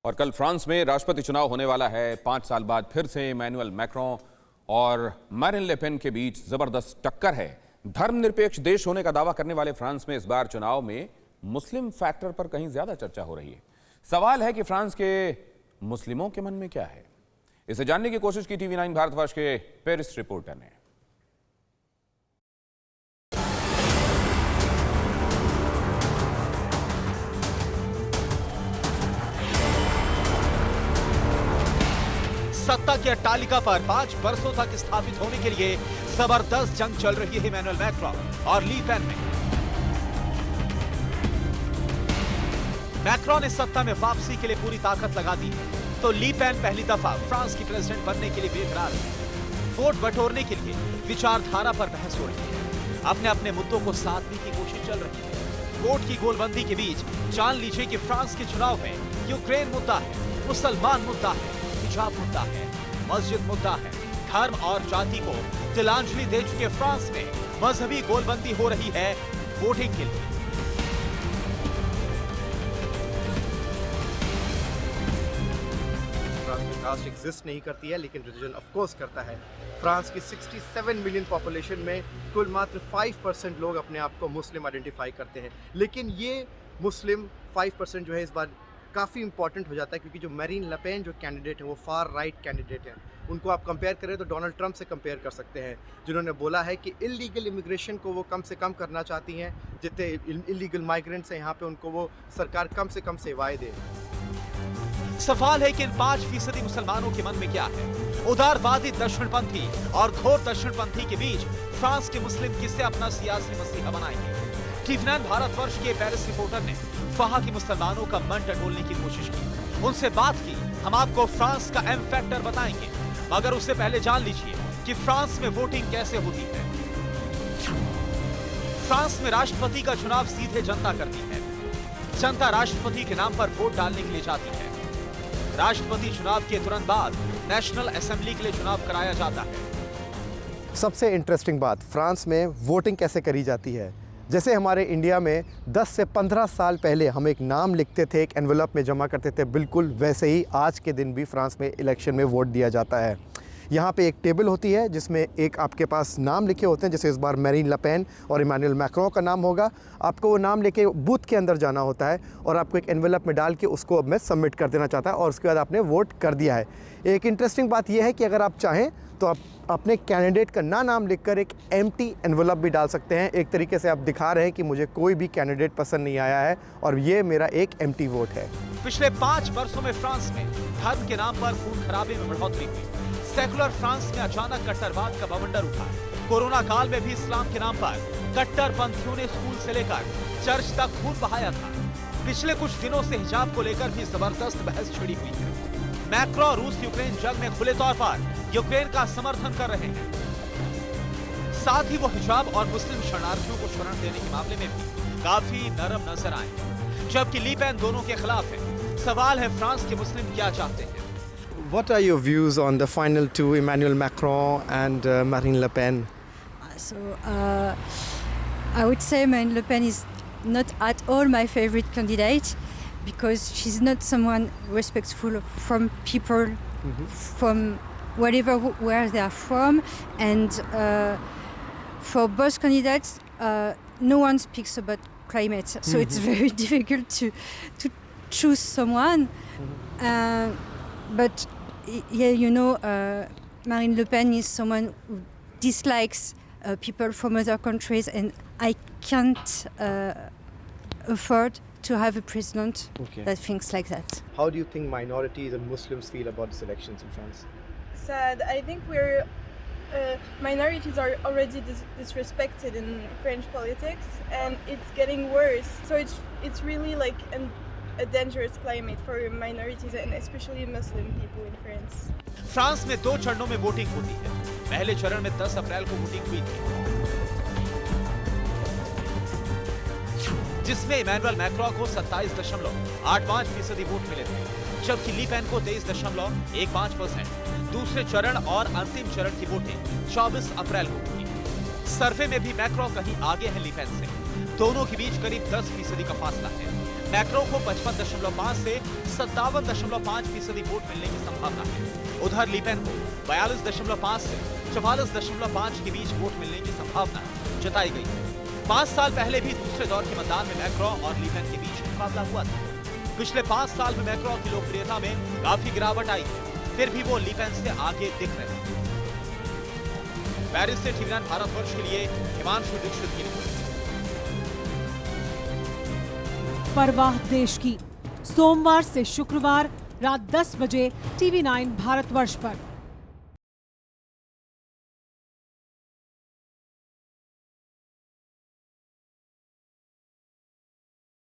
और कल फ्रांस में राष्ट्रपति चुनाव होने वाला है। 5 साल बाद फिर से इमैनुअल मैक्रों और मैरिन ले पेन के बीच जबरदस्त टक्कर है। धर्मनिरपेक्ष देश होने का दावा करने वाले फ्रांस में इस बार चुनाव में मुस्लिम फैक्टर पर कहीं ज्यादा चर्चा हो रही है। सवाल है कि फ्रांस के मुस्लिमों के मन में क्या है। इसे जानने की कोशिश की TV9 भारतवर्ष के पेरिस रिपोर्टर ने। सत्ता की अट्टालिका पर 5 वर्षों तक स्थापित होने के लिए जबरदस्त जंग चल रही है इमैनुअल मैक्रों और ली पेन में। मैक्रों ने सत्ता में वापसी के लिए पूरी ताकत लगा दी है, तो ली पेन पहली दफा फ्रांस की प्रेसिडेंट बनने के लिए बेकरार है। वोट बटोरने के लिए विचारधारा पर बहस हो रही है। अपने अपने मुद्दों को साधने की कोशिश चल रही है। वोट की गोलबंदी के बीच जान लीजिए कि फ्रांस के चुनाव में यूक्रेन मुद्दा है, मुसलमान मुद्दा है, हिजाब मुद्दा है, मस्जिद मुद्दा है। धर्म और जाति को तिलांजलि दे चुके फ्रांस में मजहबी गोलबंदी हो रही है वोटिंग के लिए। फ्रांस में कास्ट एग्जिस्ट नहीं करती है, लेकिन रिलीजन ऑफ कोर्स करता है। फ्रांस की 67 मिलियन पॉपुलेशन में कुल मात्र 5% लोग अपने आप को मुस्लिम आइडेंटिफाई करते हैं। लेकिन ये मुस्लिम 5% जो है इस बार काफ़ी इंपॉर्टेंट हो जाता है, क्योंकि जो मैरिन ले पेन जो कैंडिडेट है वो फार राइट कैंडिडेट हैं। उनको आप कंपेयर करें तो डोनाल्ड ट्रंप से कंपेयर कर सकते हैं, जिन्होंने बोला है कि इलीगल इमिग्रेशन को वो कम से कम करना चाहती हैं। जितने इलीगल माइग्रेंट्स हैं यहाँ पे, उनको वो सरकार कम से कम सेवाएं दे। सवाल है कि इन 5% मुसलमानों के मन में क्या है। उदारवादी दक्षिणपंथी और घोर दक्षिणपंथी के बीच फ्रांस के मुस्लिम किससे अपना सियासी मसीहा बनाएंगे। TV9 भारतवर्ष के पेरिस रिपोर्टर ने वहां के मुसलमानों का मन टटोलने की कोशिश की, उनसे बात की। हम आपको फ्रांस का एम फैक्टर बताएंगे, मगर उससे पहले जान लीजिए कि फ्रांस में वोटिंग कैसे होती है। फ्रांस में राष्ट्रपति का चुनाव सीधे जनता करती है। जनता राष्ट्रपति के नाम पर वोट डालने के लिए जाती है। राष्ट्रपति चुनाव के तुरंत बाद नेशनल असेंबली के लिए चुनाव कराया जाता है। सबसे इंटरेस्टिंग बात, फ्रांस में वोटिंग कैसे करी जाती है। जैसे हमारे इंडिया में 10 से 15 साल पहले हम एक नाम लिखते थे, एक एनवेलप में जमा करते थे, बिल्कुल वैसे ही आज के दिन भी फ्रांस में इलेक्शन में वोट दिया जाता है। यहाँ पे एक टेबल होती है जिसमें एक आपके पास नाम लिखे होते हैं। जैसे इस बार मैरिन ले पेन और इमैनुअल मैक्रों का नाम होगा। आपको वो नाम लेके बूथ के अंदर जाना होता है और आपको एक एनवेलप में डाल के उसको अब मैं सबमिट कर देना चाहता है, और उसके बाद आपने वोट कर दिया है। एक इंटरेस्टिंग बात यह है कि अगर आप चाहें तो आप अपने कैंडिडेट का नाम लिखकर एक एम्प्टी एनवेलप भी डाल सकते हैं। एक तरीके से आप दिखा रहे हैं कि मुझे कोई भी कैंडिडेट पसंद नहीं आया है और ये मेरा एक एम्प्टी वोट है। पिछले 5 वर्षों में फ्रांस में धर्म के नाम पर खून खराबे में बढ़ोतरी हुई। सेकुलर फ्रांस में अचानक कट्टरवाद का बवंडर उठा। कोरोना काल में भी इस्लाम के नाम पर कट्टरपंथियों ने स्कूल से लेकर चर्च तक खून बहाया था। पिछले कुछ दिनों से हिजाब को लेकर भी जबरदस्त बहस छिड़ी हुई है। मैक्रों रूस यूक्रेन जंग में खुले तौर पर यूक्रेन का समर्थन कर रहे हैं। साथ ही वो हिजाब और मुस्लिम शरणार्थियों को शरण देने के मामले में भी काफी नरम नजर आए, जबकि ली पेन दोनों के खिलाफ है। सवाल है फ्रांस के मुस्लिम क्या चाहते हैं। What are your views on the final two, Emmanuel Macron and Marine Le Pen? I would say Marine Le Pen is not at all my favorite candidate, because she's not someone respectful from people, from whatever where they are from, and for both candidates, no one speaks about climate, so it's very difficult to choose someone. But yeah, you know, Marine Le Pen is someone who dislikes people from other countries, and I can't afford to have a president that thinks like that. How do you think minorities and Muslims feel about these elections in France? Sad. I think we're minorities are already disrespected in French politics, and it's getting worse. So it's really like a dangerous climate for minorities and especially Muslim people in France. France में 2 चरणों में voting होती है। पहले चरण में 10 अप्रैल को voting हुई थी, जिसमें इमैनुअल मैक्रों को 27.85% वोट मिले थे, जबकि ली पेन को 23.15%। दूसरे चरण और अंतिम चरण की वोटिंग 24 अप्रैल को हुई। सर्वे में भी मैक्रों कहीं आगे है ली पेन से। दोनों के बीच करीब 10% का फासला है। मैक्रों को 55.5 से 57.5% वोट मिलने की संभावना है। उधर लीपेन को 42.5 से 44.5 के बीच वोट मिलने की संभावना जताई गई है। 5 साल पहले भी दूसरे दौर के मतदान में मैक्रों और लीपेन के बीच मुकाबला हुआ था। पिछले 5 साल में मैक्रों की लोकप्रियता में काफी गिरावट आई, फिर भी वो लीपेन से आगे दिख रहे हैं। पेरिस से टीवी9 भारतवर्ष के लिए हिमांशु दीक्षित की रिपोर्ट। परवाह देश की, सोमवार से शुक्रवार रात 10 बजे टीवी9 भारतवर्ष पर।